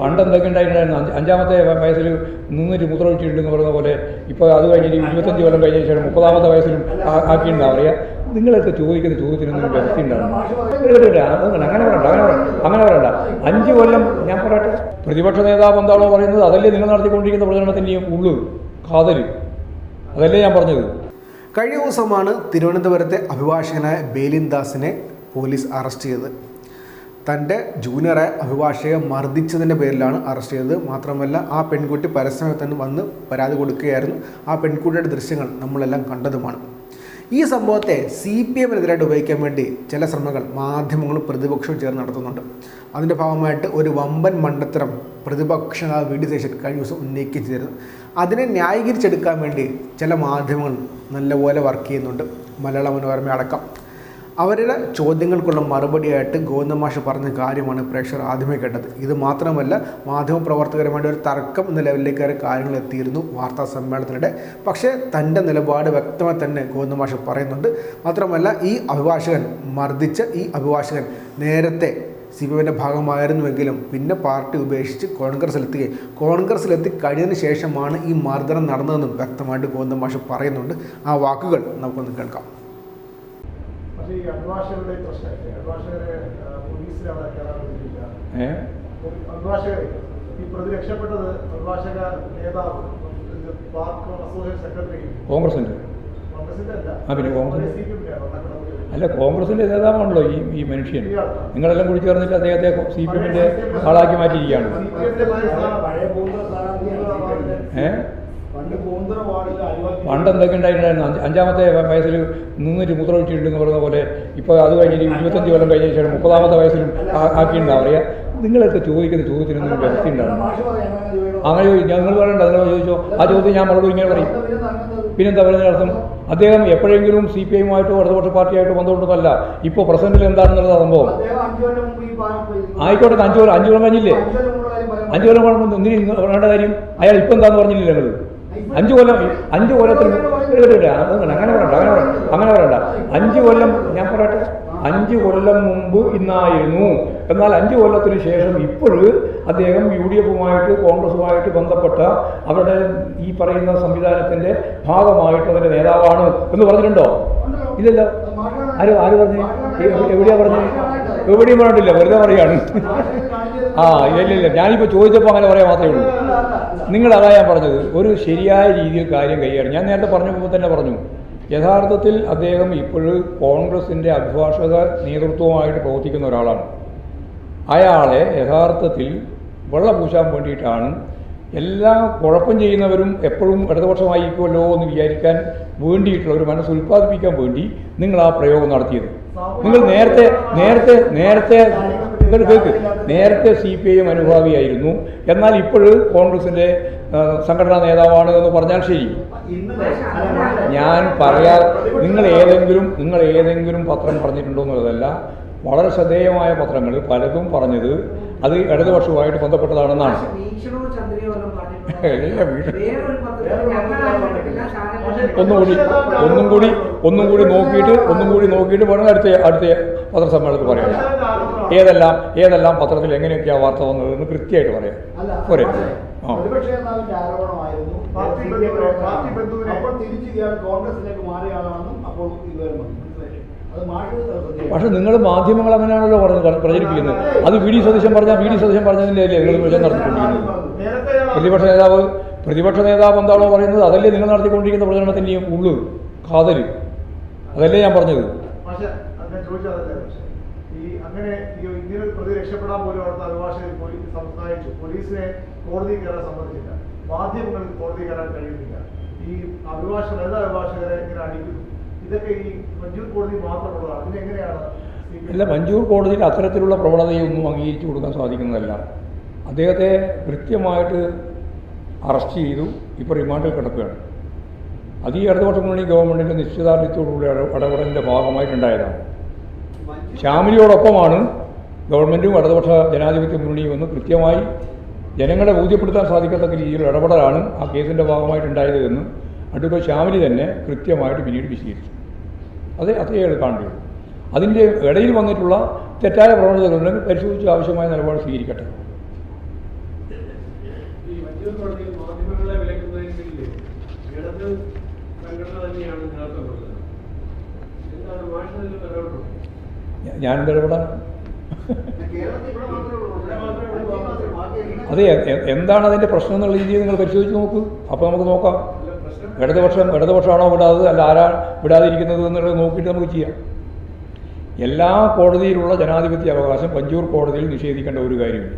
പണ്ട് എന്തൊക്കെ ഉണ്ടായിട്ടുണ്ടായിരുന്നു. അഞ്ചാമത്തെ വയസ്സിൽ നിന്നിട്ട് മുദ്രവിട്ടിട്ടുണ്ടെന്ന് പറയുന്ന പോലെ ഇപ്പോൾ അത് കഴിഞ്ഞിട്ട് 25 കൊല്ലം കഴിഞ്ഞ ശേഷം 30ാമത്തെ വയസ്സിലും ആക്കിയിട്ടുണ്ടാവും അറിയാം. നിങ്ങളൊക്കെ ചോദിക്കുന്ന ചോദ്യത്തിനൊന്നും വ്യവസ്ഥ ഉണ്ടാകും. അങ്ങനെ പറയണ്ട. 5 കൊല്ലം ഞാൻ പറയട്ടെ, പ്രതിപക്ഷ നേതാവ് എന്താണോ പറയുന്നത് അതല്ലേ നിങ്ങൾ നടത്തിക്കൊണ്ടിരിക്കുന്ന പ്രചരണത്തിൻ്റെയും ഉള്ളു കാതല്, അതല്ലേ ഞാൻ പറഞ്ഞത്. കഴിഞ്ഞ ദിവസമാണ് തിരുവനന്തപുരത്തെ അഭിഭാഷകനായ ബേലിൻ ദാസിനെ പോലീസ് അറസ്റ്റ് ചെയ്തത്. തൻ്റെ ജൂനിയറെ അഭിഭാഷകയെ മർദ്ദിച്ചതിൻ്റെ പേരിലാണ് അറസ്റ്റ് ചെയ്തത്. മാത്രമല്ല ആ പെൺകുട്ടി പരസ്യമായി തന്നെ വന്ന് പരാതി കൊടുക്കുകയായിരുന്നു. ആ പെൺകുട്ടിയുടെ ദൃശ്യങ്ങൾ നമ്മളെല്ലാം കണ്ടതുമാണ്. ഈ സംഭവത്തെ CPM-നെതിരായിട്ട് ഉപയോഗിക്കാൻ വേണ്ടി ചില ശ്രമങ്ങൾ മാധ്യമങ്ങളും പ്രതിപക്ഷവും ചേർന്ന് നടത്തുന്നുണ്ട്. അതിൻ്റെ ഭാഗമായിട്ട് ഒരു വമ്പൻ മണ്ടത്തരം പ്രതിപക്ഷ VD സതീശൻ കഴിഞ്ഞ ദിവസം ഉന്നയിക്കുകയും ചെയ്തിരുന്നു. അതിനെ ന്യായീകരിച്ചെടുക്കാൻ വേണ്ടി ചില മാധ്യമങ്ങൾ നല്ലപോലെ വർക്ക് ചെയ്യുന്നുണ്ട്. മലയാള മനോരമ അടക്കം. അവരുടെ ചോദ്യങ്ങൾക്കുള്ള മറുപടിയായിട്ട് ഗോവിന്ദൻ മാഷ് പറഞ്ഞ കാര്യമാണ് പ്രേക്ഷകർ ആദ്യമേ കേട്ടത്. ഇത് മാത്രമല്ല, മാധ്യമപ്രവർത്തകരുമായിട്ട് ഒരു തർക്കം എന്ന ലെവലിലേക്ക് കാര്യങ്ങൾ എത്തിയിരുന്നു വാർത്താ സമ്മേളനത്തിനിടെ. പക്ഷേ തൻ്റെ നിലപാട് വ്യക്തമായി തന്നെ ഗോവിന്ദൻ മാഷ് പറയുന്നുണ്ട്. മാത്രമല്ല, ഈ അഭിഭാഷകൻ മർദ്ദിച്ച ഈ അഭിഭാഷകൻ നേരത്തെ CPM-ൻ്റെ ഭാഗമായിരുന്നുവെങ്കിലും പിന്നെ പാർട്ടി ഉപേക്ഷിച്ച് കോൺഗ്രസിലെത്തി കഴിഞ്ഞതിന് ശേഷമാണ് ഈ മർദ്ദനം നടന്നതെന്നും വ്യക്തമായിട്ട് ഗോവിന്ദൻ മാഷ് പറയുന്നുണ്ട്. ആ വാക്കുകൾ നമുക്കൊന്ന് കേൾക്കാം. ഈ അഭിഭാഷകരുടെ പ്രശ്നമില്ലേ, അഭിഭാഷകരെ പോലീസിലാണ് അഭിഭാഷകരെ ഈ പ്രതി രക്ഷപ്പെട്ടത് അഭിഭാഷക നേതാവ് പാർക്ക് അസോസിയേഷൻ സെക്രട്ടറി കോൺഗ്രസിന്റെ അല്ല കോൺഗ്രസിന്റെ നേതാവാണല്ലോ ഈ മനുഷ്യൻ. നിങ്ങളെല്ലാം കൂടി ചേർന്നിട്ട് അദ്ദേഹത്തെ CPM-ന്റെ ആളാക്കി മാറ്റിയിരിക്കുകയാണ്. പണ്ട് എന്തൊക്കെ ഉണ്ടായിട്ടുണ്ടായിരുന്നു. അഞ്ചാമത്തെ വയസ്സിൽ നിന്നിട്ട് മുദ്രവിട്ടിട്ടുണ്ടെന്ന് പറയുന്ന പോലെ ഇപ്പോൾ അത് കഴിഞ്ഞിട്ട് 25 കൊല്ലം കഴിഞ്ഞ ശേഷം 30ാമത്തെ വയസ്സിലും ആക്കിയിട്ടുണ്ടാവും അറിയാം. നിങ്ങളൊക്കെ ചോദിക്കുന്ന ചോദ്യത്തിനൊന്നും വ്യവസ്ഥ ഉണ്ടാകും. അങ്ങനെ ഞങ്ങൾ പറയണ്ട, നിങ്ങൾ ചോദിച്ചോ. ആ ചോദ്യം ഞാൻ മറുപടി ഇങ്ങനെ പറയും. പിന്നെന്താ പറയുന്ന അർത്ഥം? അദ്ദേഹം എപ്പോഴെങ്കിലും CPM-ആയിട്ടോ ഇടതുപക്ഷ പാർട്ടിയായിട്ടോ ബന്ധമുണ്ടെന്നല്ല. ഇപ്പോൾ പ്രസന്റിൽ എന്താണെന്നുള്ള സംഭവം ആയിക്കോട്ടെ. 5 കൊല്ലം കഴിഞ്ഞില്ലേ? 5 കൊല്ലം പറയേണ്ട കാര്യം അയാൾ ഇപ്പം എന്താന്ന് പറഞ്ഞില്ലേ? ഞങ്ങൾ 5 കൊല്ലത്തിന് അങ്ങനെ പറയണ്ട. 5 കൊല്ലം ഞാൻ പറയട്ടെ, 5 കൊല്ലം മുമ്പ് ഇന്നായിരുന്നു. എന്നാൽ 5 കൊല്ലത്തിന് ശേഷം ഇപ്പോഴും അദ്ദേഹം UDF-ഉമായിട്ട് കോൺഗ്രസുമായിട്ട് ബന്ധപ്പെട്ട അവരുടെ ഈ പറയുന്ന സംവിധാനത്തിൻ്റെ ഭാഗമായിട്ട് അതിൻ്റെ നേതാവാണ് എന്ന് പറഞ്ഞിട്ടുണ്ടോ? ഇല്ലല്ലോ. ആര് പറഞ്ഞു? എവിടെയാ പറഞ്ഞു? എവിടെയും പറഞ്ഞിട്ടില്ല, വെറുതെ പറയാണ്. ഇല്ല, ഞാനിപ്പോൾ ചോദിച്ചപ്പോൾ അങ്ങനെ പറയാൻ മാത്രമേ ഉള്ളൂ. നിങ്ങളതാ ഞാൻ പറഞ്ഞത്. ഒരു ശരിയായ രീതിയിൽ കാര്യം കൈകാര്യം. ഞാൻ നേരത്തെ പറഞ്ഞപ്പോൾ തന്നെ പറഞ്ഞു, യഥാർത്ഥത്തിൽ അദ്ദേഹം ഇപ്പോഴും കോൺഗ്രസിൻ്റെ അഭിഭാഷക നേതൃത്വമായിട്ട് പ്രവർത്തിക്കുന്ന ഒരാളാണ്. അയാളെ യഥാർത്ഥത്തിൽ വെള്ളപൂശാൻ വേണ്ടിയിട്ടാണ് എല്ലാ കുഴപ്പം ചെയ്യുന്നവരും എപ്പോഴും ഇടതുപക്ഷമായിരിക്കുമല്ലോ എന്ന് വിചാരിക്കാൻ വേണ്ടിയിട്ടുള്ള ഒരു മനസ്സ് ഉൽപ്പാദിപ്പിക്കാൻ വേണ്ടി നിങ്ങൾ ആ പ്രയോഗം നടത്തിയത്. നിങ്ങൾ നേരത്തെ CPM അനുഭാവിയായിരുന്നു. എന്നാൽ ഇപ്പോഴും കോൺഗ്രസിൻ്റെ സംഘടനാ നേതാവാണ് എന്ന് പറഞ്ഞാൽ ശരി. ഞാൻ നിങ്ങൾ ഏതെങ്കിലും പത്രം പറഞ്ഞിട്ടുണ്ടോ എന്നുള്ളതല്ല. വളരെ ശ്രദ്ധേയമായ പത്രങ്ങൾ പലതും പറഞ്ഞത് അത് ഇടതുപക്ഷവുമായിട്ട് ബന്ധപ്പെട്ടതാണെന്നാണ്. ഒന്നും കൂടി നോക്കിയിട്ട് വേണം അടുത്ത പത്രസമ്മേളനത്തിൽ പറയാം. ഏതെല്ലാം പത്രത്തിൽ എങ്ങനെയൊക്കെയാ വാർത്ത വന്നതെന്ന് കൃത്യമായിട്ട് പറയാം. പോരെ? പക്ഷെ നിങ്ങൾ മാധ്യമങ്ങൾ അങ്ങനെയാണല്ലോ പ്രചരിപ്പിക്കുന്നത്. അത് VD സതീശൻ പറഞ്ഞതിൻ്റെ അല്ലേ നിങ്ങൾ പ്രചരണം നടത്തിക്കൊണ്ടിരിക്കുന്നത്. പ്രതിപക്ഷ നേതാവ് എന്താണോ പറയുന്നത് അതല്ലേ നിങ്ങൾ നടത്തിക്കൊണ്ടിരിക്കുന്ന പ്രചരണത്തിൻ്റെയും ഉള്ളു കാതല്, അതല്ലേ ഞാൻ പറഞ്ഞത്. അങ്ങനെ ഇങ്ങനെ പ്രതി രക്ഷപ്പെടാൻ പോലും അവിടുത്തെ അഭിഭാഷകർ സംസാരിച്ചു. പോലീസിനെ കോടതി കയറാൻ സമ്മതിച്ചില്ല, മാധ്യമങ്ങൾ കോടതി കയറാൻ കഴിയുന്നില്ല. ഈ വനിതാ അഭിഭാഷകരെ ഇങ്ങനെ അടിക്കുന്നു. ഇതൊക്കെ ഈ മഞ്ചൂർ കോടതി മാത്രമുള്ളതാണ്. ഇതിനെങ്ങനെയാണ്? അല്ല, മഞ്ചൂർ കോടതിയിൽ അത്തരത്തിലുള്ള പ്രവണതയൊന്നും അംഗീകരിച്ചു കൊടുക്കാൻ സാധിക്കുന്നതല്ല. അദ്ദേഹത്തെ കൃത്യമായിട്ട് അറസ്റ്റ് ചെയ്തു. ഇപ്പോൾ റിമാൻഡിൽ കിടക്കുകയാണ്. അത് ഈ ഇടതുപക്ഷ മുന്നണി ഗവൺമെൻറ്റിൻ്റെ നിശ്ചിതാർത്ഥ്യത്തോടുകൂടി ഇടപെടലിൻ്റെ ഭാഗമായിട്ടുണ്ടായതാണ്. ശ്യാമിലിയോടൊപ്പമാണ് ഗവൺമെൻറ്റും ഇടതുപക്ഷ ജനാധിപത്യ മുന്നണിയും എന്ന് കൃത്യമായി ജനങ്ങളെ ബോധ്യപ്പെടുത്താൻ സാധിക്കത്തക്ക രീതിയിൽ ഇടപെടലാണ് ആ കേസിൻ്റെ ഭാഗമായിട്ടുണ്ടായത് എന്ന് അഡ്വക്കേറ്റ് ശ്യാമിലി തന്നെ കൃത്യമായിട്ട് പിന്നീട് വിശദീകരിച്ചു. അതേ കാണേണ്ടത്. അതിൻ്റെ ഇടയിൽ വന്നിട്ടുള്ള തെറ്റായ പ്രവണതകളുണ്ടെങ്കിൽ പരിശോധിച്ച് ആവശ്യമായ നിലപാട് സ്വീകരിക്കട്ടെ. ഈ മറ്റൊരു കോടതിയിൽ മാധ്യമങ്ങളെ വിലക്കുന്നതിൽ ഇടത് സംഘടന തന്നെയാണ് നേതൃത്വം കൊടുത്തത്. എന്താണ് മാഷിന് നിലപാടുള്ളത്? ഞാൻ ഇടപെടാൻ അതെ എന്താണ് അതിൻ്റെ പ്രശ്നം എന്നുള്ള രീതിയിൽ നിങ്ങൾ പരിശോധിച്ച് നോക്കൂ. അപ്പോൾ നമുക്ക് നോക്കാം ഇടതുപക്ഷമാണോ വിടാതെ അല്ല ആരാ വിടാതിരിക്കുന്നത് എന്നുള്ളത് നോക്കിയിട്ട് നമുക്ക് ചെയ്യാം. എല്ലാ കോടതിയിലുള്ള ജനാധിപത്യ അവകാശം പഞ്ചൂർ കോടതിയിൽ നിഷേധിക്കേണ്ട ഒരു കാര്യമില്ല.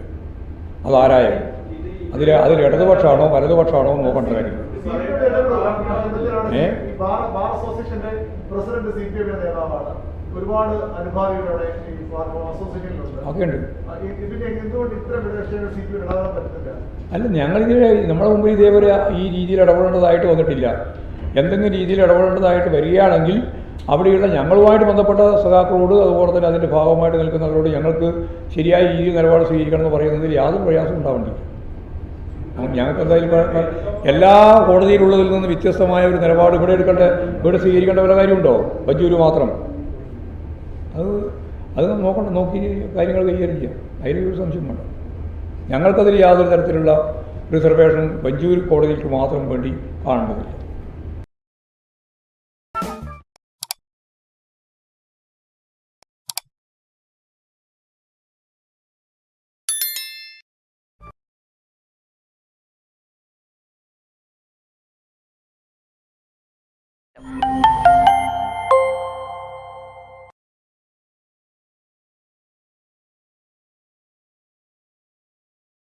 അതാരായാലും അതിൽ ഇടതുപക്ഷമാണോ വലതുപക്ഷമാണോ നോക്കേണ്ട കാര്യമില്ല. ബാർ അസോസിയേഷന്റെ പ്രസിഡന്റ് CPM നേതാവാണ്. ഒരുപാട് അനുഭാവികളുടെ ഈ അസോസിയേഷനിലുണ്ട്. ഒക്കെയുണ്ട്. ഇതിന്റെ എന്തുകൊണ്ട് ഇത്തരം വിഷയങ്ങൾ CPM ഇടപെടാൻ പറ്റുന്നില്ല? അല്ല, ഞങ്ങളിതിൽ നമ്മുടെ മുമ്പിൽ ഇതേപോലെ ഈ രീതിയിൽ ഇടപെടേണ്ടതായിട്ട് വന്നിട്ടില്ല. എന്തെങ്കിലും രീതിയിൽ ഇടപെടേണ്ടതായിട്ട് വരികയാണെങ്കിൽ അവിടെയുള്ള ഞങ്ങളുമായിട്ട് ബന്ധപ്പെട്ട സഖാക്കളോട് അതുപോലെ തന്നെ അതിൻ്റെ ഭാഗമായിട്ട് നിൽക്കുന്നവരോട് ഞങ്ങൾക്ക് ശരിയായ രീതിയിൽ നിലപാട് സ്വീകരിക്കണം എന്ന് പറയുന്നതിൽ യാതൊരു പ്രയാസവും ഉണ്ടാവേണ്ടില്ല. ഞങ്ങൾക്ക് എന്തായാലും എല്ലാ കോടതിയിലുള്ളതിൽ നിന്ന് വ്യത്യസ്തമായ ഒരു നിലപാട് ഇവിടെ സ്വീകരിക്കേണ്ട വല്ല കാര്യമുണ്ടോ? പഞ്ചൂര് മാത്രം അത് നോക്കി കാര്യങ്ങൾ കൈകാര്യം ചെയ്യാം. അതിലൊരു സംശയം വേണ്ട. ഞങ്ങൾക്കതിൽ യാതൊരു തരത്തിലുള്ള റിസർവേഷൻ പഞ്ചൂർ കോടതിക്ക് മാത്രം വേണ്ടി കാണേണ്ടതില്ല.